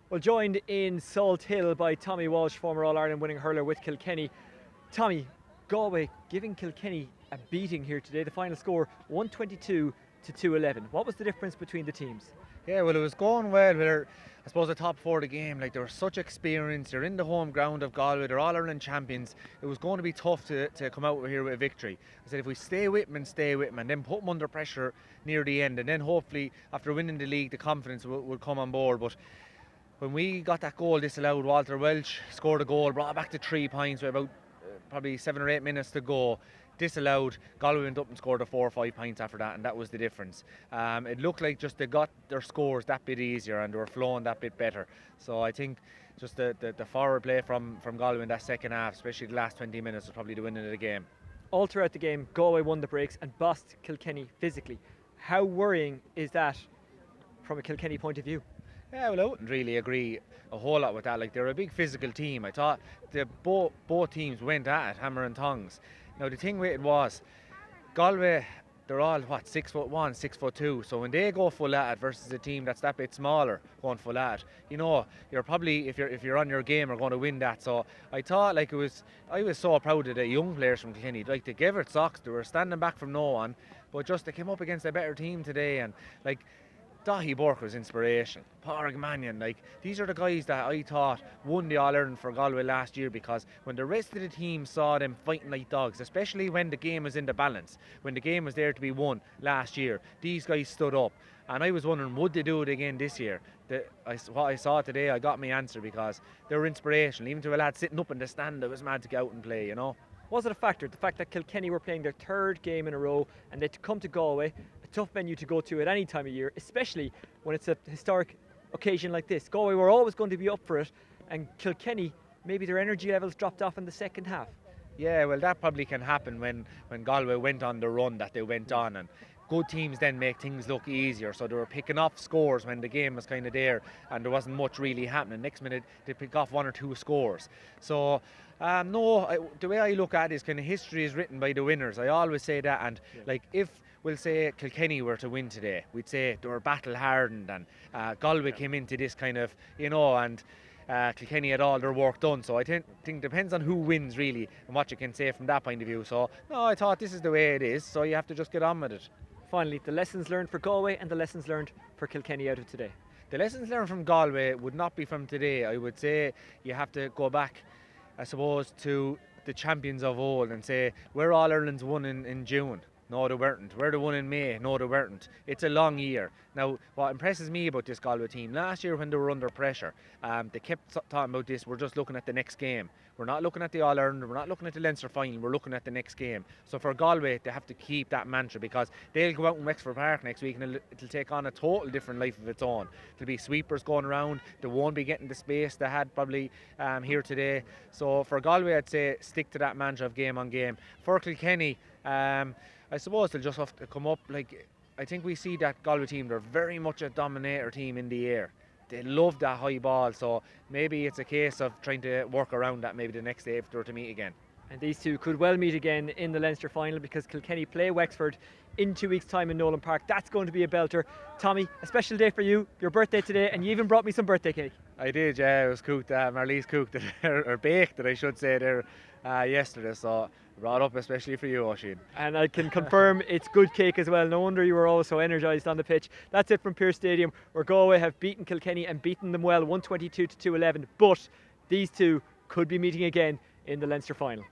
Well, joined in Salt Hill by Tommy Walsh, former All-Ireland winning hurler with Kilkenny. Tommy, Galway giving Kilkenny a beating here today. The final score 122 to 211. What was the difference between the teams? Yeah, well, it was going well. I suppose the top four of the game, like, they were such experience. They're in the home ground of Galway. They're All Ireland champions. It was going to be tough to come out here with a victory. I said if we stay with them and then put them under pressure near the end, and then hopefully after winning the league, the confidence will come on board. But when we got that goal disallowed, Walter Welch scored a goal, brought it back to 3 points with about probably 7 or 8 minutes to go. Disallowed. Galway went up and scored a 4 or 5 points after that, and that was the difference. It looked like just they got their scores that bit easier and they were flowing that bit better. So I think just the forward play from Galway in that second half, especially the last 20 minutes, was probably the winning of the game. All throughout the game, Galway won the breaks and bossed Kilkenny physically. How worrying is that from a Kilkenny point of view? Yeah, well, I wouldn't really agree a whole lot with that. Like, they're a big physical team. I thought both teams went at it, hammer and tongs. Now, the thing with it was, Galway, they're all, 6'1", 6'2". So when they go full at it versus a team that's that bit smaller going full at it, you're probably, if you're on your game, are going to win that. So I thought, I was so proud of the young players from Kilkenny. Like, they gave it socks. They were standing back from no one, but just they came up against a better team today, and Dahi Burke was inspiration. Pádraig Mannion, these are the guys that I thought won the All-Ireland for Galway last year, because when the rest of the team saw them fighting like dogs, especially when the game was in the balance, when the game was there to be won last year, these guys stood up. And I was wondering, would they do it again this year? What I saw today, I got my answer, because they were inspirational. Even to a lad sitting up in the stand, it was mad to get out and play, Was it a factor, the fact that Kilkenny were playing their 3rd game in a row and they'd come to Galway, a tough venue to go to at any time of year, especially when it's a historic occasion like this? Galway were always going to be up for it, and Kilkenny, maybe their energy levels dropped off in the second half. Yeah, well, that probably can happen when Galway went on the run that they went on, and good teams then make things look easier. So they were picking off scores when the game was kind of there and there wasn't much really happening. Next minute they pick off 1 or 2 scores. So the way I look at it is kind of history is written by the winners. I always say that, and if we'll say Kilkenny were to win today, we'd say they were battle hardened, and Galway came into this kind of, and Kilkenny had all their work done. So I think it depends on who wins really and what you can say from that point of view. So no, I thought this is the way it is, so you have to just get on with it. Finally, the lessons learned for Galway and the lessons learned for Kilkenny out of today. The lessons learned from Galway would not be from today. I would say you have to go back, I suppose, to the champions of old and say, we're All Ireland's won in June. No, they weren't. We're the one in May. No, they weren't. It's a long year. Now, what impresses me about this Galway team, last year when they were under pressure, they kept talking about this, we're just looking at the next game. We're not looking at the All-Ireland, we're not looking at the Leinster final, we're looking at the next game. So for Galway, they have to keep that mantra, because they'll go out in Wexford Park next week and it'll take on a total different life of its own. There'll be sweepers going around, they won't be getting the space they had probably here today. So for Galway, I'd say stick to that mantra of game on game. For Kilkenny, I suppose they'll just have to come up. I think we see that Galway team, they're very much a dominator team in the air. They love that high ball, so maybe it's a case of trying to work around that maybe the next day if they were to meet again. And these two could well meet again in the Leinster final, because Kilkenny play Wexford in 2 weeks' time in Nolan Park. That's going to be a belter. Tommy, a special day for you, your birthday today, and you even brought me some birthday cake. I did, yeah. It was cooked, Marlies cooked it, or baked it, I should say, there yesterday. So brought up especially for you, Oisin. And I can confirm it's good cake as well. No wonder you were always so energised on the pitch. That's it from Pearse Stadium, where Galway have beaten Kilkenny and beaten them well, 122 to 211. But these two could be meeting again in the Leinster final.